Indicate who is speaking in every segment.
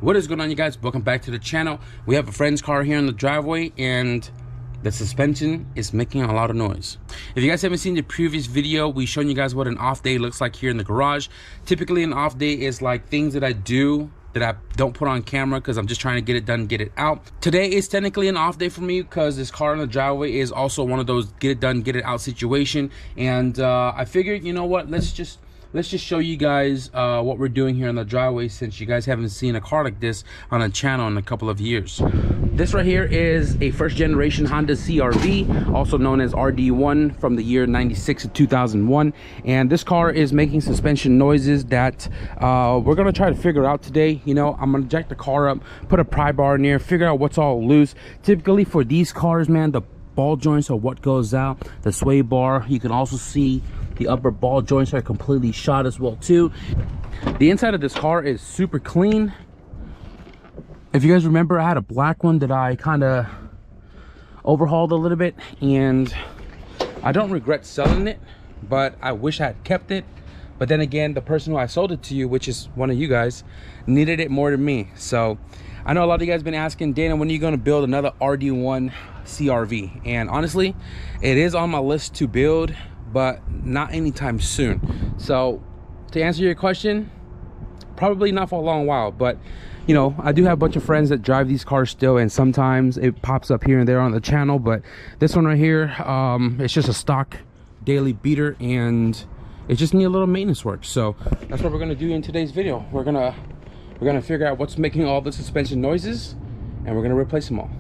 Speaker 1: What is going on, you guys? Welcome back to the channel. We have a friend's car here in the driveway and the suspension is making a lot of noise. If you guys haven't seen the previous video, we've shown you guys what an off day looks like here in the garage. Typically an off day is like things that I do that I don't put on camera because I'm just trying to get it done, get it out. Today is technically an off day for me because this car in the driveway is also one of those get it done, get it out situation. And I figured, you know what, let's just show you guys what we're doing here in the driveway, since you guys haven't seen a car like this on a channel in a couple of years. This right here is a first generation Honda CRV, also known as RD1, from the year 96 to 2001. And this car is making suspension noises that we're gonna try to figure out today. You know, I'm gonna jack the car up, put a pry bar in there, figure out what's all loose. Typically for these cars, man, the ball joints are what goes out, the sway bar. You can also see the upper ball joints are completely shot as well too. The inside of this car is super clean. If you guys remember, I had a black one that I kind of overhauled a little bit, and I don't regret selling it, but I wish I had kept it. But then again, the person who I sold it to, which is one of you guys, needed it more than me. So I know a lot of you guys been asking, Dana, when are you going to build another RD1 CRV? And honestly, it is on my list to build, but not anytime soon. So to answer your question, probably not for a long while. But you know, I do have a bunch of friends that drive these cars still, and sometimes it pops up here and there on the channel. But this one right here, it's just a stock daily beater, and it just needs a little maintenance work. So that's what we're gonna do in today's video. We're gonna figure out what's making all the suspension noises, and we're gonna replace them all.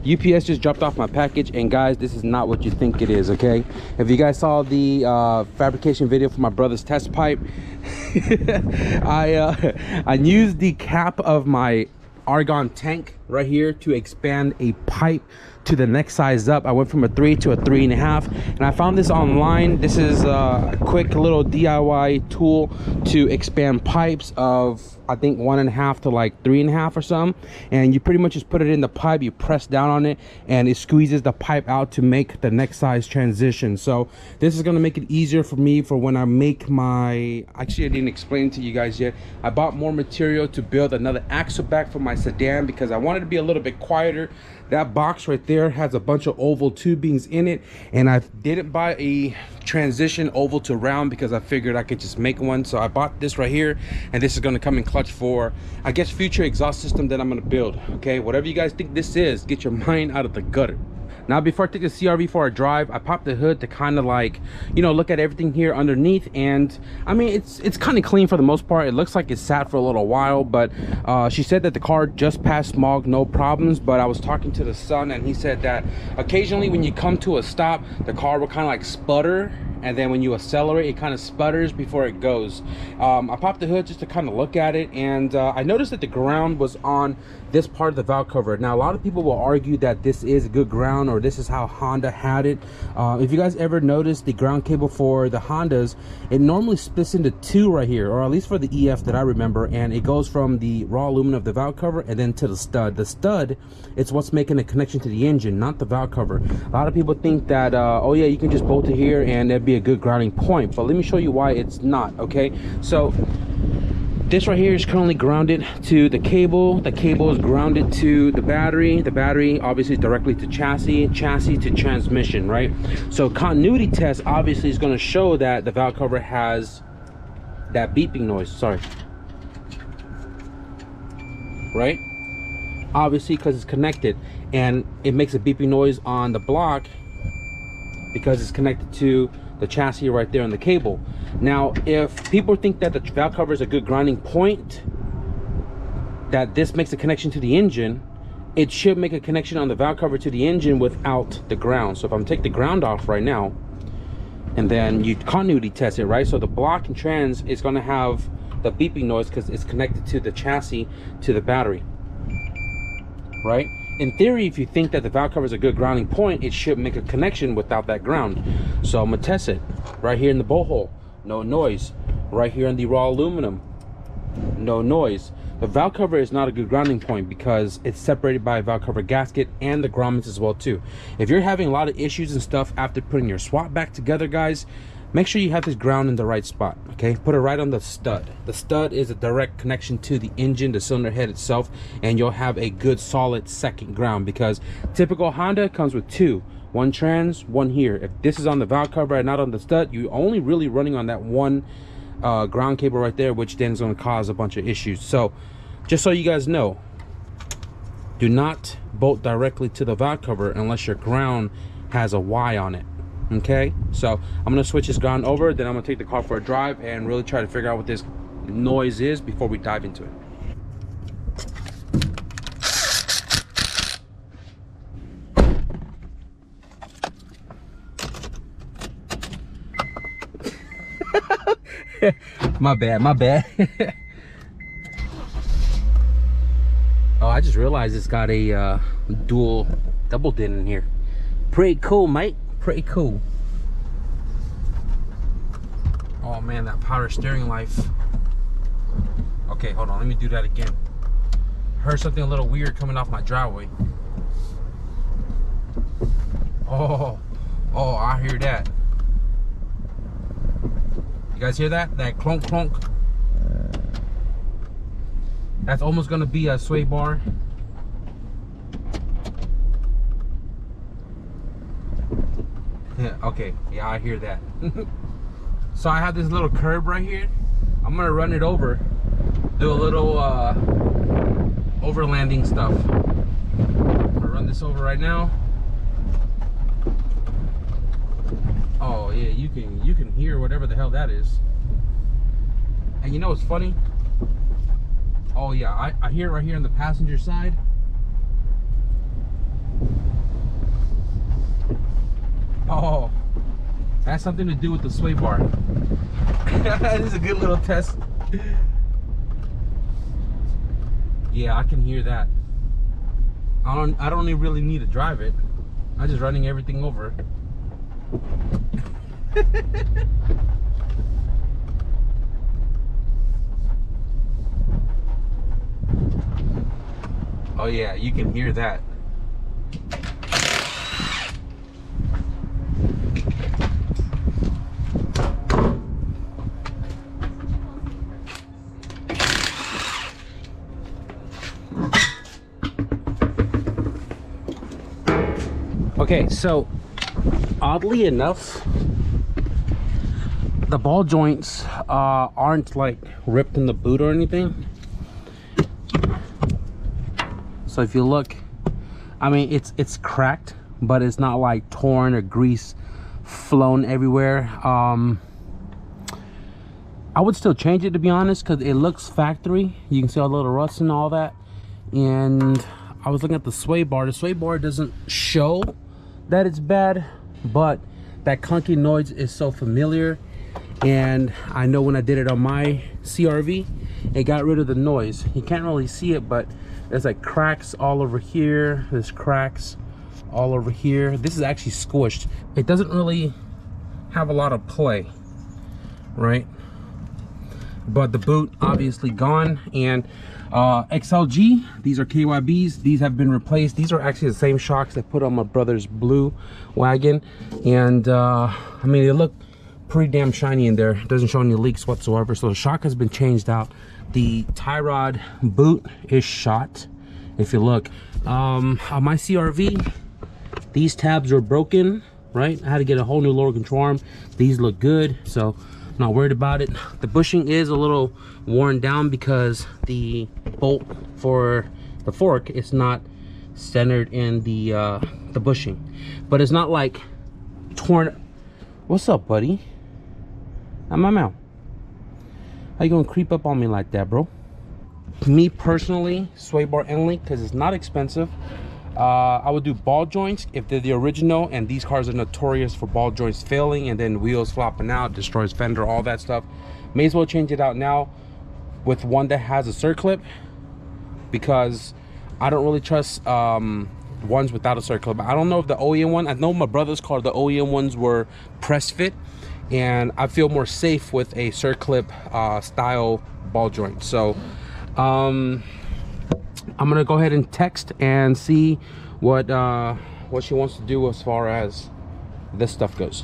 Speaker 1: UPS just dropped off my package, and guys, this is not what you think it is, okay? If you guys saw the fabrication video for my brother's test pipe, I used the cap of my argon tank right here to expand a pipe to the next size up. I went from a 3 to a 3.5, and I found this online. This is a quick little DIY tool to expand pipes of, I think, 1.5 to like 3.5 or something. And you pretty much just put it in the pipe, you press down on it, and it squeezes the pipe out to make the next size transition. So this is going to make it easier for me for when I make my, actually I didn't explain to you guys yet, I bought more material to build another axle back for my sedan because I wanted to be a little bit quieter. That box right there has a bunch of oval tubings in it, and I didn't buy a transition oval to round because I figured I could just make one. So I bought this right here, and this is going to come in clutch for, I guess, future exhaust system that I'm going to build. Okay, whatever you guys think this is, get your mind out of the gutter. Now, before I take the CRV for a drive, I popped the hood to kind of like, you know, look at everything here underneath. And I mean, it's kind of clean for the most part. It looks like it sat for a little while, but she said that the car just passed smog, no problems. But I was talking to the son, and he said that occasionally when you come to a stop, the car will kind of like sputter, and then when you accelerate, it kind of sputters before it goes. I popped the hood just to kind of look at it, and I noticed that the ground was on this part of the valve cover. Now, a lot of people will argue that this is a good ground, or this is how Honda had it. If you guys ever noticed the ground cable for the Hondas, it normally splits into two right here, or at least for the EF that I remember, and it goes from the raw aluminum of the valve cover and then to the stud. The stud, it's what's making a connection to the engine, not the valve cover. A lot of people think that, oh yeah, you can just bolt it here and that'd be a good grounding point, but let me show you why it's not. Okay, so this right here is currently grounded to the cable. The cable is grounded to the battery. The battery obviously is directly to chassis to transmission, right? So continuity test obviously is going to show that the valve cover has that beeping noise. Sorry, right? Obviously, because it's connected, and it makes a beeping noise on the block because it's connected to the chassis right there on the cable. Now, if people think that the valve cover is a good grounding point, that this makes a connection to the engine, it should make a connection on the valve cover to the engine without the ground. So if I'm taking the ground off right now, and then you continuity test it, right? So the block and trans is going to have the beeping noise because it's connected to the chassis to the battery, right? In theory, if you think that the valve cover is a good grounding point, it should make a connection without that ground. So I'm gonna test it right here in the bolt hole, no noise. Right here in the raw aluminum, no noise. The valve cover is not a good grounding point because it's separated by a valve cover gasket and the grommets as well too. If you're having a lot of issues and stuff after putting your swap back together, guys, make sure you have this ground in the right spot. Okay, put it right on the stud. The stud is a direct connection to the engine, the cylinder head itself, and you'll have a good solid second ground, because typical Honda comes with two, one trans, one here. If this is on the valve cover and not on the stud, you're only really running on that one ground cable right there, which then is going to cause a bunch of issues. So just so you guys know, do not bolt directly to the valve cover unless your ground has a Y on it. Okay, so I'm gonna switch this ground over, then I'm gonna take the car for a drive and really try to figure out what this noise is before we dive into it. My bad. Oh, I just realized it's got a dual double din in here. Pretty cool, mate. Pretty cool. Oh man, that power steering life. Okay, hold on, let me do that again. Heard something a little weird coming off my driveway. Oh, I hear that. You guys hear that? That clunk clunk. That's almost gonna be a sway bar. Yeah, okay, yeah, I hear that. So I have this little curb right here. I'm gonna run it over, do a little overlanding stuff. I'm gonna run this over right now. Oh yeah, you can hear whatever the hell that is. And you know what's funny? Oh yeah, I hear it right here on the passenger side. Oh, that's something to do with the sway bar. That is a good little test. Yeah, I can hear that. I don't even really need to drive it. I'm just running everything over. Oh yeah, you can hear that. Okay, so oddly enough, the ball joints aren't like ripped in the boot or anything. So if you look, I mean, it's cracked, but it's not like torn or grease flown everywhere. I would still change it, to be honest, because it looks factory. You can see all the little rust and all that. And I was looking at the sway bar. The sway bar doesn't show that it's bad, but that clunky noise is so familiar. And I know when I did it on my CRV, it got rid of the noise. You can't really see it, but there's like cracks all over here. There's cracks all over here. This is actually squished. It doesn't really have a lot of play, right? But the boot obviously gone. And XLG, these are KYBs. These have been replaced. These are actually the same shocks they put on my brother's blue wagon. And I mean, they look pretty damn shiny in there. It doesn't show any leaks whatsoever. So the shock has been changed out. The tie rod boot is shot. If you look on my CRV, these tabs are broken, right? I had to get a whole new lower control arm. These look good, so I'm not worried about it. The bushing is a little worn down because the bolt for the fork is not centered in the bushing, but it's not like torn. What's up, buddy? I'm out. How you gonna creep up on me like that, bro? Me personally, sway bar end link, because it's not expensive. I would do ball joints if they're the original, and these cars are notorious for ball joints failing and then wheels flopping out, destroys fender, all that stuff. May as well change it out now with one that has a circlip, because I don't really trust ones without a circlip. I don't know if the OEM one, I know my brother's car, the OEM ones were press fit, and I feel more safe with a circlip style ball joint. So I'm gonna go ahead and text and see what she wants to do as far as this stuff goes.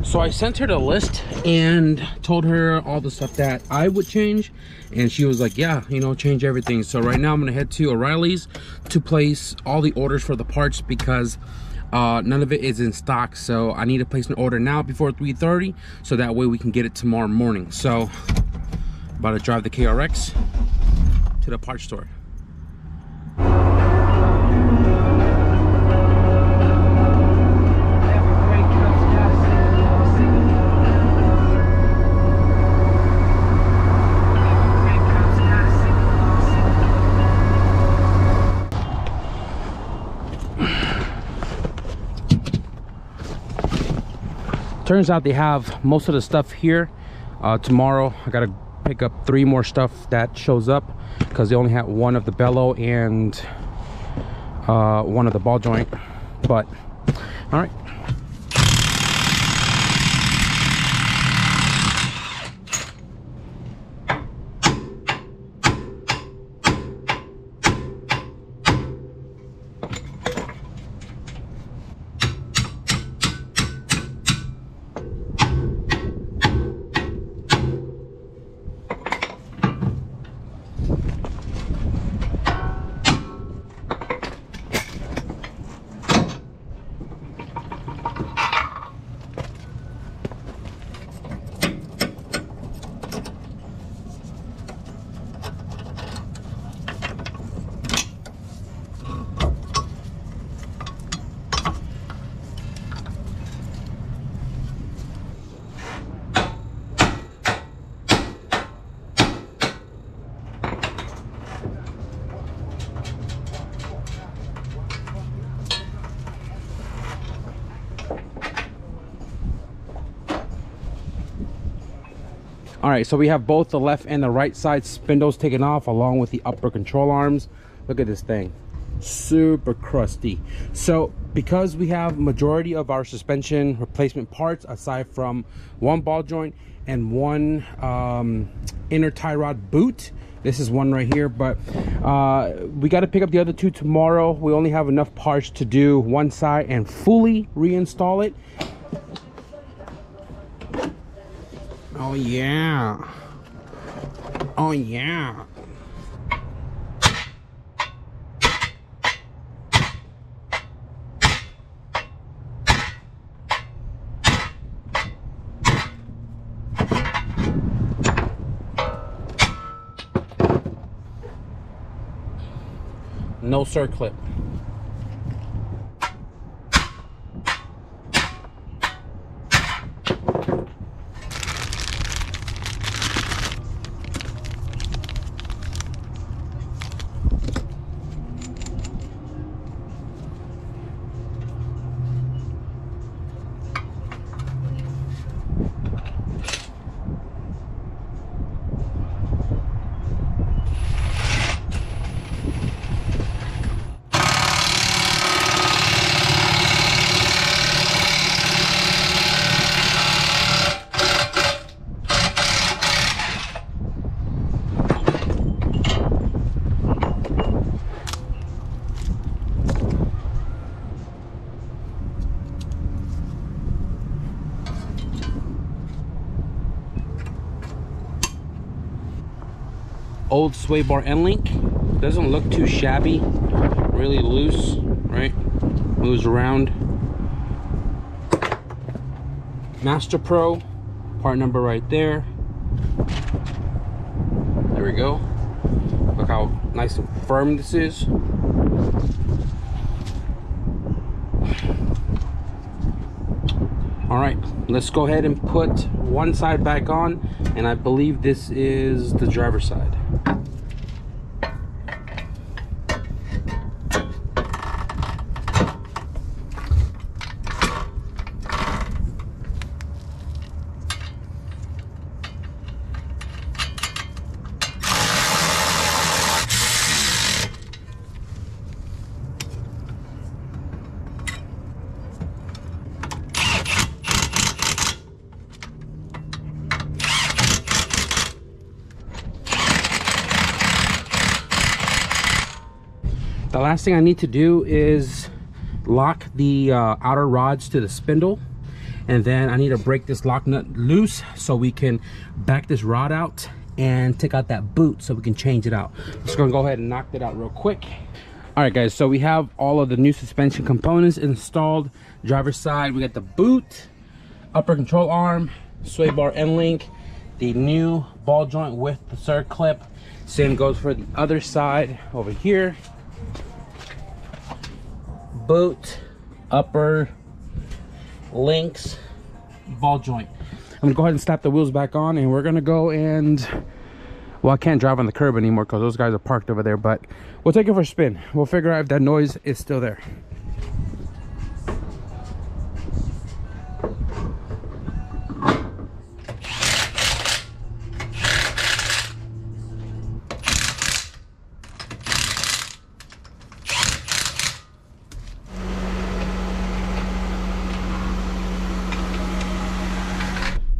Speaker 1: So I sent her the list and told her all the stuff that I would change, and she was like, yeah, you know, change everything. So right now I'm gonna head to O'Reilly's to place all the orders for the parts, because none of it is in stock. So I need to place an order now before 3:30, so that way we can get it tomorrow morning. So about to drive the KRX to the parts store. Turns out they have most of the stuff here. Tomorrow I gotta pick up 3 more stuff that shows up, because they only had 1 of the bellow and 1 of the ball joint. But all right. All right, so we have both the left and the right side spindles taken off, along with the upper control arms. Look at this thing, super crusty. So because we have majority of our suspension replacement parts, aside from 1 ball joint and 1 inner tie rod boot, this is 1 right here, but we got to pick up the other 2 tomorrow. We only have enough parts to do 1 side and fully reinstall it. Oh yeah. Oh yeah. No circlip. Old sway bar end link, doesn't look too shabby, really loose, right? Moves around. Master Pro part number right there. There we go. Look how nice and firm this is. All right, let's go ahead and put 1 side back on, and I believe this is the driver's side. The last thing I need to do is lock the outer rods to the spindle. And then I need to break this lock nut loose so we can back this rod out and take out that boot so we can change it out. Just gonna go ahead and knock that out real quick. All right guys, so we have all of the new suspension components installed. Driver's side, we got the boot, upper control arm, sway bar end link, the new ball joint with the circ clip. Same goes for the other side over here. Boot, upper links, ball joint. I'm gonna go ahead and slap the wheels back on, and we're gonna go and, well, I can't drive on the curb anymore because those guys are parked over there, but we'll take it for a spin. We'll figure out if that noise is still there.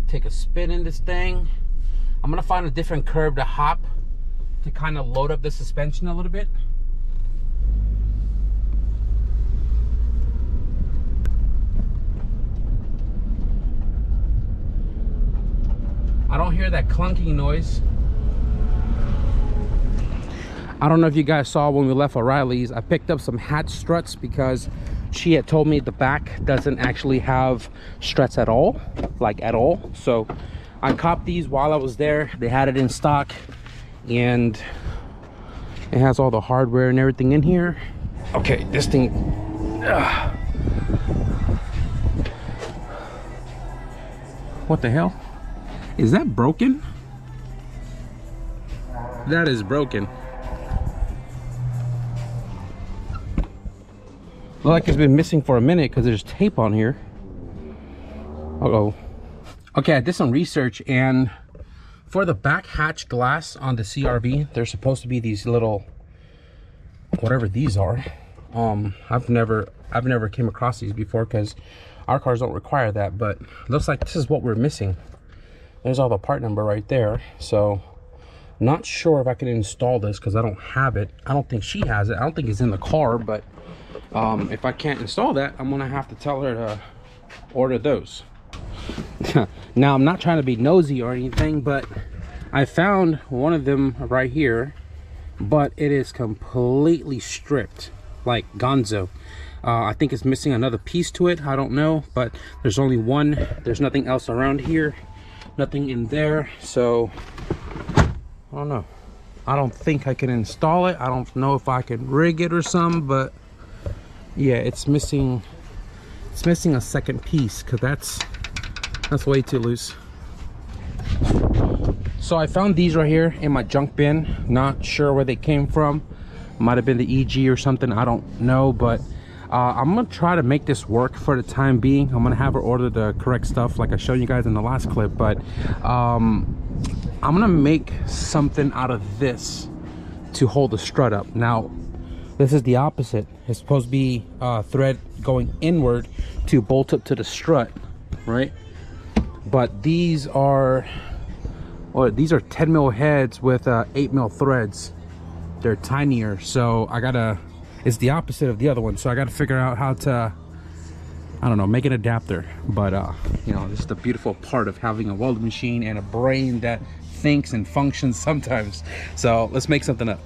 Speaker 1: Take a spin in this thing. I'm gonna find a different curb to hop to kind of load up the suspension a little bit. I don't hear that clunking noise. I don't know if you guys saw when we left O'Reilly's, I picked up some hatch struts because she had told me the back doesn't actually have struts at all, like at all. So I copped these while I was there. They had it in stock and it has all the hardware and everything in here. Okay, this thing, what the hell? Is that broken? That is broken. Look like it's been missing for a minute because there's tape on here. Uh-oh. Okay, I did some research, and for the back hatch glass on the CRV, there's supposed to be these little, whatever these are. I've never came across these before because our cars don't require that, but looks like this is what we're missing. There's all the part number right there. So not sure if I can install this because I don't have it. I don't think she has it. I don't think it's in the car, but if I can't install that, I'm gonna have to tell her to order those. Now, I'm not trying to be nosy or anything, but I found one of them right here, but it is completely stripped, like gonzo. I think it's missing another piece to it. I don't know, but there's only one. There's nothing else around here, nothing in there. So I don't know. I don't think I can install it. I don't know if I can rig it or something, but yeah, it's missing a second piece because that's way too loose. So I found these right here in my junk bin. Not sure where they came from. Might have been the EG or something, I don't know, but I'm gonna try to make this work for the time being. I'm gonna have her order the correct stuff like I showed you guys in the last clip, but I'm gonna make something out of this to hold the strut up. Now this is the opposite. It's supposed to be thread going inward to bolt up to the strut, right? But these are, well, these are 10 mil heads with 8 mil threads. They're tinier, so I gotta, it's the opposite of the other one, so I gotta figure out how to, I don't know, make an adapter. But you know, this is the beautiful part of having a welding machine and a brain that thinks and functions sometimes. So let's make something up.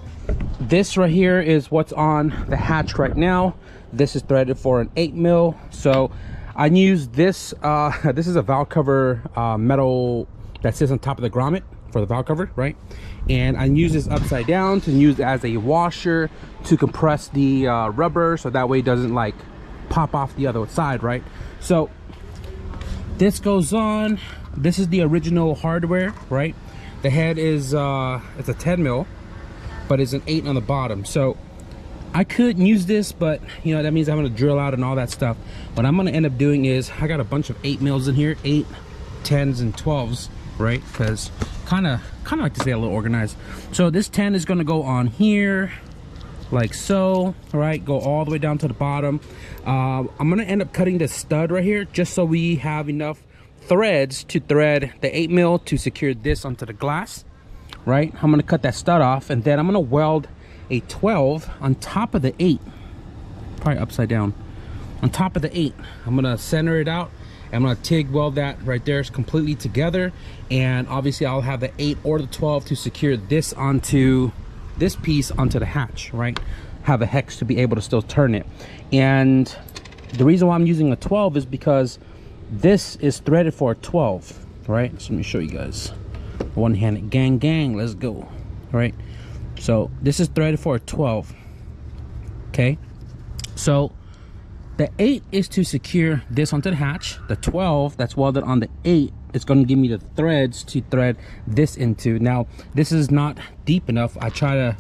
Speaker 1: This right here is what's on the hatch right now. This is threaded for an 8 mil. So I use this, this is a valve cover metal that sits on top of the grommet for the valve cover, right? And I use this upside down to use it as a washer to compress the rubber, so that way it doesn't like pop off the other side, right? So this goes on. This is the original hardware, right? The head is it's a 10 mil, but it's an 8 on the bottom. So I could use this, but you know, that means I'm gonna drill out and all that stuff. What I'm gonna end up doing is I got a bunch of 8 mils in here, 8, 10s, and 12s, right? Because kind of like to stay a little organized. So this 10 is gonna go on here, like so, right? Go all the way down to the bottom. I'm gonna end up cutting this stud right here just so we have enough threads to thread the 8 mil to secure this onto the glass, right? I'm gonna cut that stud off, and then I'm gonna weld a 12 on top of the 8, probably upside down, on top of the 8. I'm gonna center it out I'm gonna TIG weld that right there completely together, and obviously I'll have the 8 or the 12 to secure this onto this piece onto the hatch, right? Have a hex to be able to still turn it. And the reason why I'm using a 12 is because this is threaded for a 12, right? So let me show you guys. One-handed gang, let's go. All right, so this is threaded for a 12. Okay, so the 8 is to secure this onto the hatch. The 12 that's welded on the 8 is going to give me the threads to thread this into. Now this is not deep enough. I try to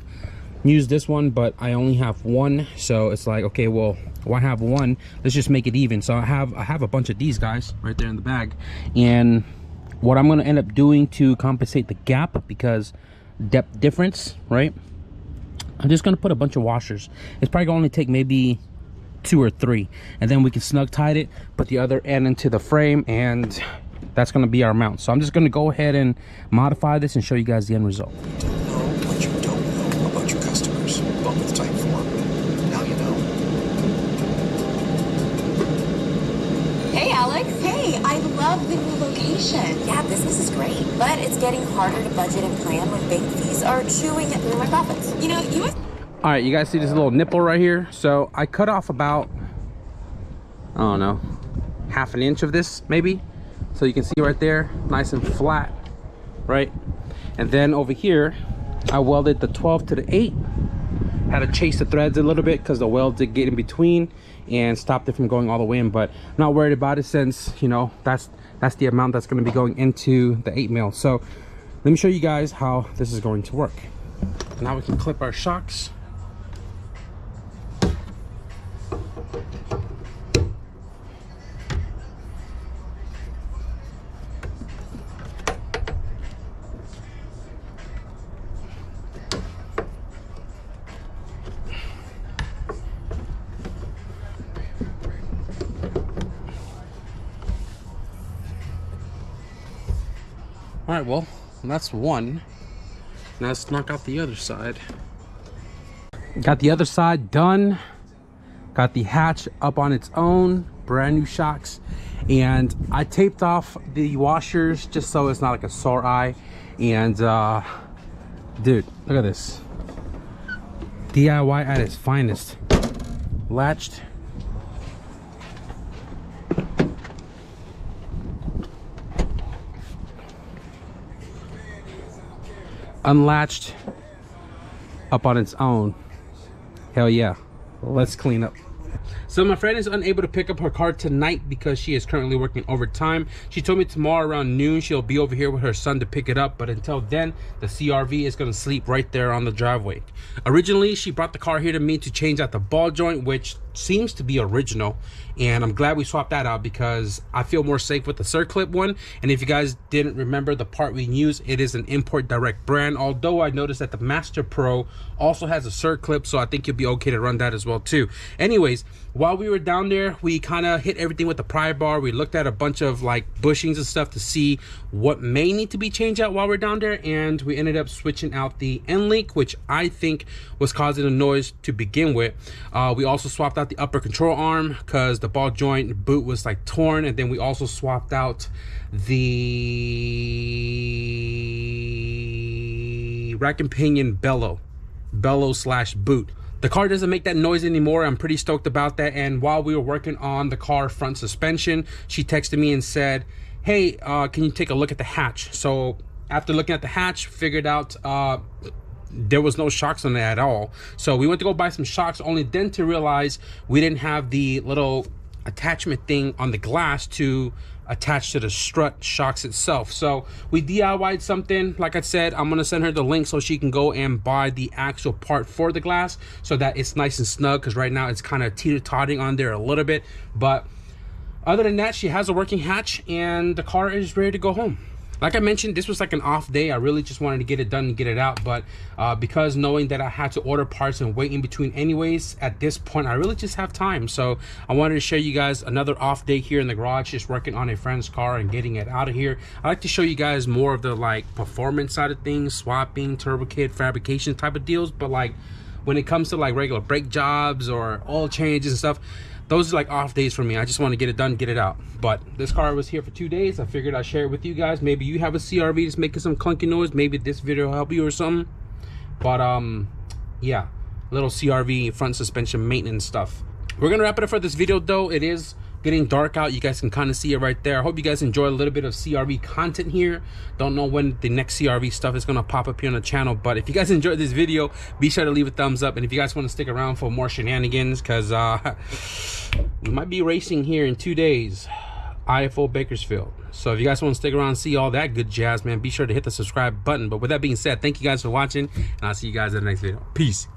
Speaker 1: use this one, but I only have one, so it's like, okay, well, why have one? Let's just make it even. So I have a bunch of these guys right there in the bag, and what I'm going to end up doing to compensate the gap, because depth difference, right, I'm just going to put a bunch of washers. It's probably going to only take maybe 2 or 3, and then we can snug tie it, put the other end into the frame, and that's going to be our mount. So I'm just going to go ahead and modify this and show you guys the end result.
Speaker 2: Know what you don't know about your customers, but with Typeform, now you know.
Speaker 3: Hey, Alex. Hey, I love the new location. Yeah, business is great, but it's getting harder to budget and plan when bank fees are chewing through my profits. You know,
Speaker 1: All right, you guys see this little nipple right here? So I cut off about, I don't know, ½ an inch of this maybe. So you can see right there, nice and flat, right? And then over here, I welded the 12 to the 8. Had to chase the threads a little bit because the weld did get in between and stopped it from going all the way in, but I'm not worried about it since, you know, that's the amount that's going to be going into the 8 mil. So let me show you guys how this is going to work. Now we can clip our shocks. All right, well, that's one. Now let's knock out the other side. Got the other side done. Got the hatch up on its own, brand new shocks. And I taped off the washers just so it's not like a sore eye. And dude, look at this. DIY at its finest. Latched. Unlatched, up on its own. Hell yeah, let's clean up. So my friend is unable to pick up her car tonight because she is currently working overtime. She told me tomorrow around noon she'll be over here with her son to pick it up, but until then the CRV is going to sleep right there on the driveway. Originally she brought the car here to me to change out the ball joint, which seems to be original, and I'm glad we swapped that out because I feel more safe with the circlip one. And if you guys didn't remember the part we use, it is an import direct brand, although I noticed that the Master Pro also has a circlip, so I think you'll be okay to run that as well too. Anyways, while we were down there, we kind of hit everything with the pry bar. We looked at a bunch of like bushings and stuff to see what may need to be changed out while we're down there, and we ended up switching out the end link, which I think was causing the noise to begin with. We also swapped out the upper control arm because the ball joint boot was like torn, and then we also swapped out the rack and pinion bellow slash boot. The car doesn't make that noise anymore. I'm pretty stoked about that. And while we were working on the car front suspension, she texted me and said, hey, can you take a look at the hatch? So after looking at the hatch, figured out there was no shocks on it at all. So we went to go buy some shocks, only then to realize we didn't have the little attachment thing on the glass to attach to the strut shocks itself. So we DIY'd something. Like I said, I'm gonna send her the link so she can go and buy the actual part for the glass so that it's nice and snug, because right now it's kind of teeter-tottering on there a little bit. But other than that, she has a working hatch and the car is ready to go home. Like I mentioned, this was like an off day. I really just wanted to get it done and get it out, but because knowing that I had to order parts and wait in between anyways, at this point I really just have time. So I wanted to show you guys another off day here in the garage, just working on a friend's car and getting it out of here. I like to show you guys more of the like performance side of things, swapping, turbo kit, fabrication type of deals, but like when it comes to like regular brake jobs or oil changes and stuff, those are like off days for me. I just want to get it done, get it out. But this car was here for 2 days. I figured I'd share it with you guys. Maybe you have a CRV that's making some clunky noise. Maybe this video will help you or something. But yeah, little CRV front suspension maintenance stuff. We're gonna wrap it up for this video though. It is getting dark out. You guys can kind of see it right there. I hope you guys enjoy a little bit of CRV content here. Don't know when the next CRV stuff is gonna pop up here on the channel, but if you guys enjoyed this video, be sure to leave a thumbs up. And if you guys want to stick around for more shenanigans, because we might be racing here in 2 days, IFO Bakersfield. So if you guys want to stick around and see all that good jazz, man, be sure to hit the subscribe button. But with that being said, thank you guys for watching, and I'll see you guys in the next video. Peace.